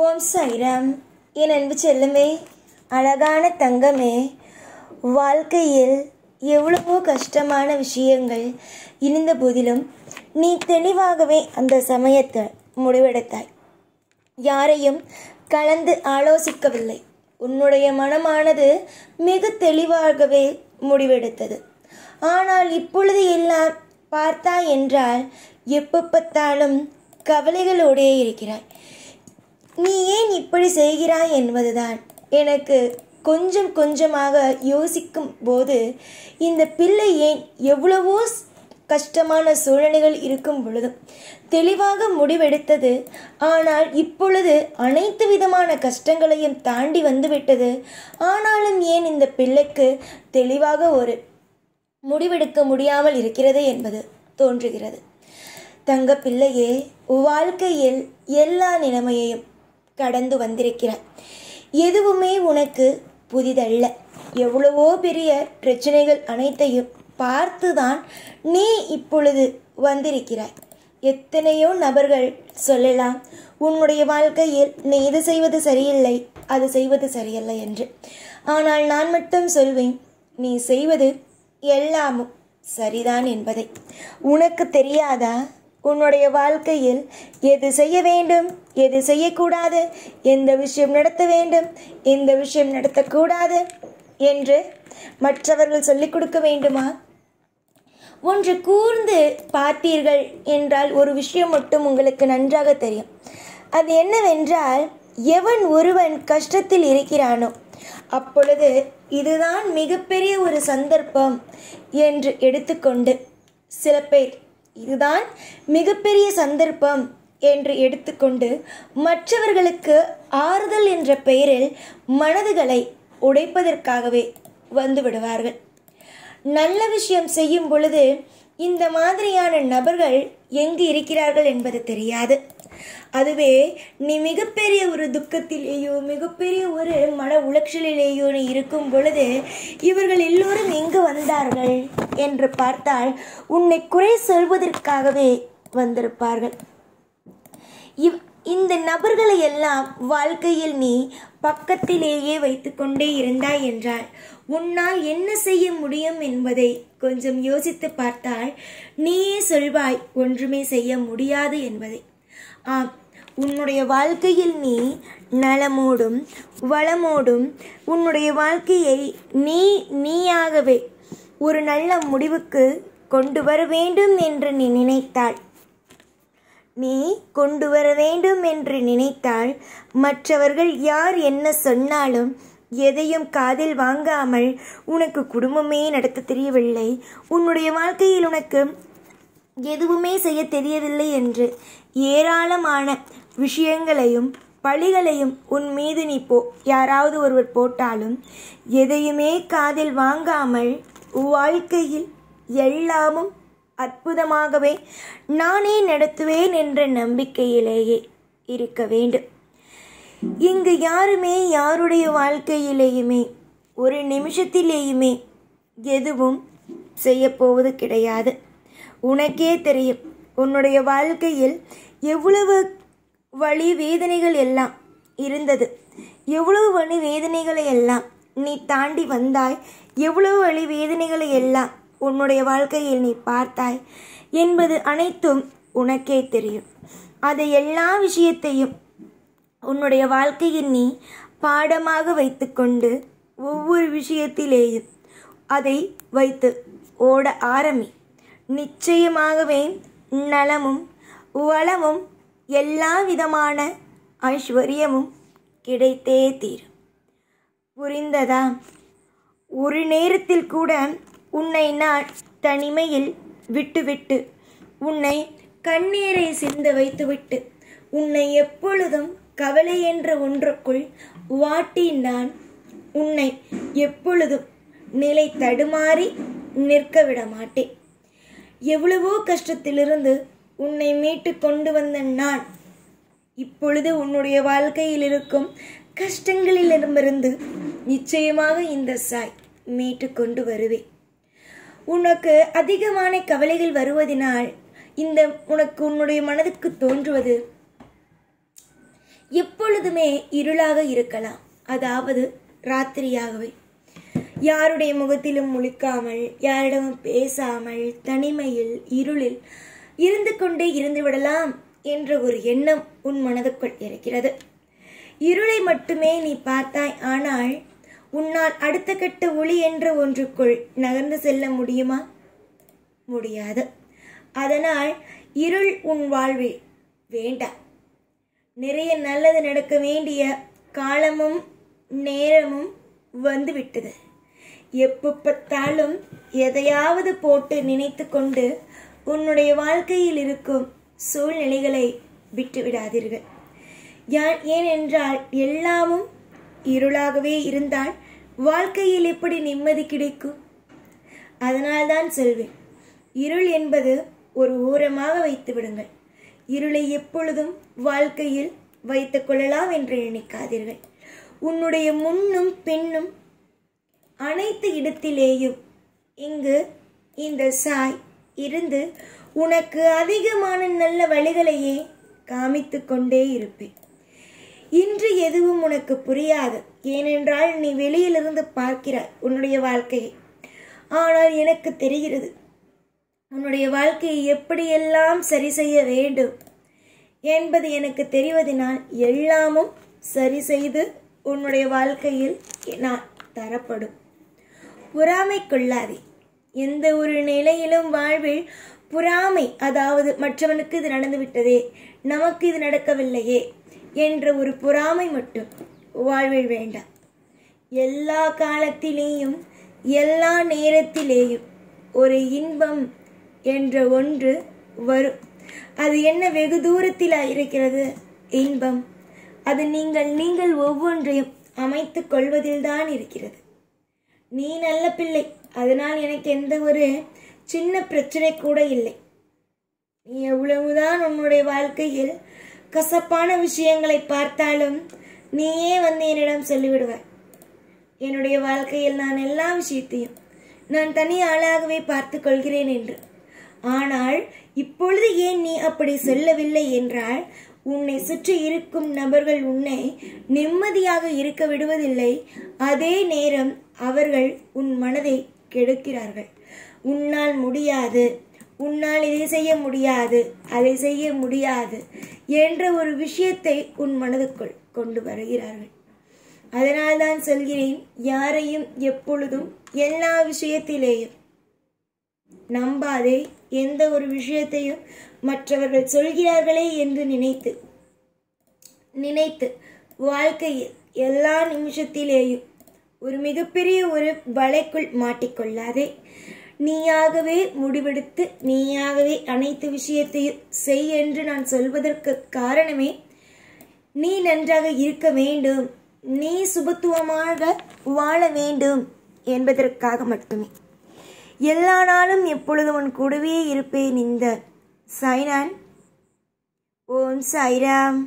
ஓம் சாய்ராம். என் அன்பு செல்லமே, அழகான தங்கமே, வாழ்க்கையில் எவ்வளவோ கஷ்டமான விஷயங்கள் இருந்த போதிலும் நீ தெளிவாகவே அந்த சமயத்தை முடிவெடுத்தாய். யாரையும் கலந்து ஆலோசிக்கவில்லை. உன்னுடைய மனமானது மிக தெளிவாகவே முடிவெடுத்தது. ஆனால் இப்பொழுது எல்லாம் பார்த்தாய் என்றால் எப்போ பார்த்தாலும் கவலைகளோடே இருக்கிறாய். நீ ஏன் இப்படி செய்கிறாய் என்பதுதான் எனக்கு கொஞ்சம் கொஞ்சமாக யோசிக்கும் போது, இந்த பிள்ளை ஏன் எவ்வளவோ கஷ்டமான சூழ்நிலைகள் இருக்கும் பொழுதும் தெளிவாக முடிவெடுத்தது. ஆனால் இப்பொழுது அனைத்து விதமான கஷ்டங்களையும் தாண்டி வந்துவிட்டது. ஆனாலும் ஏன் இந்த பிள்ளைக்கு தெளிவாக ஒரு முடிவெடுக்க முடியாமல் இருக்கிறது என்பது தோன்றுகிறது. தங்க பிள்ளையே, வாழ்க்கையில் எல்லா நிலைமையையும் கடந்து வந்திருக்கிறாய். எதுவுமே உனக்கு புதிதல்ல. எவ்வளவோ பெரிய பிரச்சனைகள் அனைத்தையும் பார்த்துதான் நீ இப்பொழுது வந்திருக்கிறாய். எத்தனையோ நபர்கள் சொல்லலாம், உன்னுடைய வாழ்க்கையில் நீ இது செய்வது சரியில்லை, அது செய்வது சரியில்லை என்று. ஆனால் நான் மட்டும் சொல்வேன், நீ செய்வது எல்லாமும் சரிதான் என்பதை. உனக்கு தெரியாதா? உன்னுடைய வாழ்க்கையில் எது செய்ய வேண்டும், எது செய்யக்கூடாது, எந்த விஷயம் நடத்த வேண்டும், எந்த விஷயம் நடத்தக்கூடாது என்று மற்றவர்கள் சொல்லிக் கொடுக்க வேண்டுமா? ஒன்று கூர்ந்து பார்த்தீர்கள் என்றால் ஒரு விஷயம் மட்டும் உங்களுக்கு நன்றாக தெரியும். அது என்னவென்றால், எவன் ஒருவன் கஷ்டத்தில் இருக்கிறானோ அப்பொழுது இதுதான் மிகப்பெரிய ஒரு சந்தர்ப்பம் என்று எடுத்துக்கொண்டு, சில பேர் இதுதான் மிகப்பெரிய சந்தர்ப்பம் என்று எடுத்துக்கொண்டு மற்றவர்களுக்கு ஆறுதல் என்ற பெயரில் மனதுகளை உடைப்பதற்காகவே வந்து விடுவார்கள். நல்ல விஷயம் செய்யும் பொழுது இந்த மாதிரியான நபர்கள் எங்கு இருக்கிறார்கள் என்பது தெரியாது. அதுவே நீ மிகப்பெரிய ஒரு துக்கத்திலேயோ மிகப்பெரிய ஒரு மன உளைச்சலிலேயோ நீ இருக்கும் பொழுது இவர்கள் எல்லோரும் எங்கு வந்தார்கள் என்று பார்த்தால் உன்னை குறை சொல்வதற்காகவே வந்திருப்பார்கள். இந்த நபர்களை எல்லாம் வாழ்க்கையில் நீ பக்கத்திலேயே வைத்துக்கொண்டே இருந்தாய் என்றால் உன்னால் என்ன செய்ய முடியும் என்பதை கொஞ்சம் யோசித்து பார்த்தால் நீயே சொல்வாய், ஒன்றுமே செய்ய முடியாது என்பதை. ஆம், உன்னுடைய வாழ்க்கையில் நீ நலமோடும் வளமோடும் உன்னுடைய வாழ்க்கையை நீயாகவே ஒரு நல்ல முடிவுக்கு கொண்டு வர வேண்டும் என்று நீ கொண்டு வர வேண்டும் என்று நினைத்தால் மற்றவர்கள் யார் என்ன சொன்னாலும் எதையும் காதில் வாங்காமல், உனக்கு குடும்பமே நடத்த தெரியவில்லை, உன்னுடைய வாழ்க்கையில் உனக்கு எதுவுமே செய்ய தெரியவில்லை என்று ஏராளமான விஷயங்களையும் பழிகளையும் உன் மீது நீ யாராவது ஒருவர் போட்டாலும் எதையுமே காதில் வாங்காமல் வாழ்க்கையில் எல்லாமும் அற்புதமாகவே நானே நடத்துவேன் என்ற நம்பிக்கையிலேயே இருக்க வேண்டும். இங்கு யாருமே யாருடைய வாழ்க்கையிலேயுமே ஒரு நிமிஷத்திலேயுமே எதுவும் செய்யப்போவது கிடையாது. உனக்கே தெரியும், உன்னுடைய வாழ்க்கையில் எவ்வளவு வலி வேதனைகள் எல்லாம் இருந்தது, எவ்வளவு வலி வேதனைகளை எல்லாம் நீ தாண்டி வந்தாய், எவ்வளவு வலி வேதனைகளை எல்லாம் உன்னுடைய வாழ்க்கையில் நீ பார்த்தாய் என்பது அனைத்தும் உனக்கே தெரியும். அதை எல்லா விஷயத்தையும் உன்னுடைய வாழ்க்கையில் நீ பாடமாக வைத்துக்கொண்டு ஒவ்வொரு விஷயத்திலேயும் அதை வைத்து ஓட ஆரம்பி. நிச்சயமாகவே நலமும் வளமும் எல்லா விதமான ஐஸ்வர்யமும் கிடைத்தே தீரும். புரிந்ததா? ஒரு நேரத்தில் கூட உன்னை நான் தனிமையில் விட்டுவிட்டு, உன்னை கண்ணீரை சிந்த வைத்துவிட்டு, உன்னை எப்பொழுதும் கவலை என்ற ஒன்றுக்குள் வாட்டி நான் உன்னை எப்பொழுதும் நிலை தடுமாறி நிற்க விட மாட்டேன். எவ்வளவோ கஷ்டத்திலிருந்து உன்னை மீட்டு கொண்டு வந்த நான் இப்பொழுது உன்னுடைய வாழ்க்கையில் இருக்கும் கஷ்டங்களிலிருந்து நிச்சயமாக இந்த சாய் மீட்டு கொண்டு வருவேன். உனக்கு அதிகமான கவலைகள் வருவதனால் உனக்கு உன்னுடைய மனதுக்கு தோன்றுவது, எப்பொழுதுமே இருளாக இருக்கலாம், அதாவது ராத்திரியாகவே. யாருடைய முகத்திலும் முழிக்காமல், யாரிடமும் பேசாமல், தனிமையில் இருளில் இருந்து கொண்டே இருந்து விடலாம் என்ற ஒரு எண்ணம் உன் மனதுக்குள் இருக்கிறது. இருளை மட்டுமே நீ பார்த்தாய், ஆனால் உன்னால் அடுத்த கட்ட ஒளி என்ற ஒன்றுக்குள் நகர்ந்து செல்ல முடியுமா? முடியாது. அதனால் இருள் உன் வாழ்வில் வேண்டாம். நிறைய நல்லது நடக்க வேண்டிய காலமும் நேரமும் வந்துவிட்டது. எப்போ பார்த்தாலும் எதையாவது போட்டு நினைத்து கொண்டு உன்னுடைய வாழ்க்கையில் இருக்கும் சூழ்நிலைகளை விட்டுவிடாதீர்கள். ஏனென்றால் எல்லாமும் இருளாகவே இருந்தால் வாழ்க்கையில் எப்படி நிம்மதி கிடைக்கும்? அதனால்தான் சொல்வேன், இருள் என்பது ஒரு ஓரமாக வைத்து விடுங்கள். இருளை எப்பொழுதும் வாழ்க்கையில் வைத்துக் கொள்ளலாம் என்று நினைக்காதீர்கள். உன்னுடைய முன்னும் பின்னும் அனைத்து இடத்திலேயும் இங்கு இந்த சாய் இருந்து உனக்கு அதிகமான நல்ல வழிகளையே காமித்து கொண்டே இருப்பேன். இன்று எதுவும் உனக்கு புரியாது, ஏனென்றால் நீ வெளியிலிருந்து பார்க்கிறாய் உன்னுடைய வாழ்க்கையை. ஆனால் எனக்கு தெரிகிறது உன்னுடைய வாழ்க்கையை எப்படியெல்லாம் சரி செய்ய வேண்டும் என்பது எனக்கு தெரிவதனால் எல்லாமும் சரி செய்து உன்னுடைய வாழ்க்கையில் நான் தரப்படும். பொறாமை கொள்ளாதே. எந்த ஒரு நிலையிலும் வாழ்வில் பொறாமை, அதாவது மற்றவனுக்கு இது நடந்து விட்டதே, நமக்கு இது நடக்கவில்லையே என்ற ஒரு பொறாமை மட்டும் வாழ்வில் வேண்டாம். எல்லா காலத்திலேயும் எல்லா நேரத்திலேயும் ஒரு இன்பம் என்ற ஒன்று வரும். அது என்ன வெகு தூரத்தில் இருக்கிறது இன்பம்? அது நீங்கள் ஒவ்வொன்றையும் அமைத்துக் கொள்வதில்தான் இருக்கிறது. நீ நல்ல பிள்ளை, அதனால் எனக்கு எந்த ஒரு சின்ன பிரச்சனை கூட இல்லை. நீ எவ்வளவுதான் உன்னுடைய வாழ்க்கையில் கசப்பான விஷயங்களை பார்த்தாலும் நீயே வந்து என்னிடம் சொல்லிவிடுவாய், என்னுடைய வாழ்க்கையில் நான் எல்லா விஷயத்தையும் நான் தனி ஆளாகவே பார்த்து கொள்கிறேன் என்று. ஆனால் இப்பொழுது ஏன் நீ அப்படி சொல்லவில்லை என்றால், உன்னை சுற்றி இருக்கும் நபர்கள் உன்னை நிம்மதியாக இருக்க விடுவதில்லை. அதே நேரம் அவர்கள் உன் மனதை கெடுக்கிறார்கள். உன்னால் முடியாது, உன்னால் இதை செய்ய முடியாது, அதை செய்ய முடியாது என்ற ஒரு விஷயத்தை உன் மனதுக்குள் கொண்டு வருகிறார்கள். அதனால்தான் சொல்கிறேன், யாரையும் எப்பொழுதும் எல்லா விஷயத்திலேயும் நம்பாதே. எந்த ஒரு விஷயத்தையும் மற்றவர்கள் சொல்கிறார்களே என்று நினைத்து வாழ்க்கையில் எல்லா நிமிஷத்திலேயும் ஒரு மிகப்பெரிய ஒரு வலைக்குள் மாட்டிக்கொள்ளாதே. நீயாகவே முடிவெடுத்து நீயாகவே அனைத்து விஷயத்தையும் செய் என்று நான் சொல்வதற்கு காரணமே, நீ நன்றாக இருக்க வேண்டும், நீ சுபத்துவமாக வாழ வேண்டும் என்பதற்காக மட்டுமே. எல்லா நாளும் எப்பொழுதும் உன் கூடவே இருப்பேன். இந்த சாய்நான். ஓம் சாய்ராம்.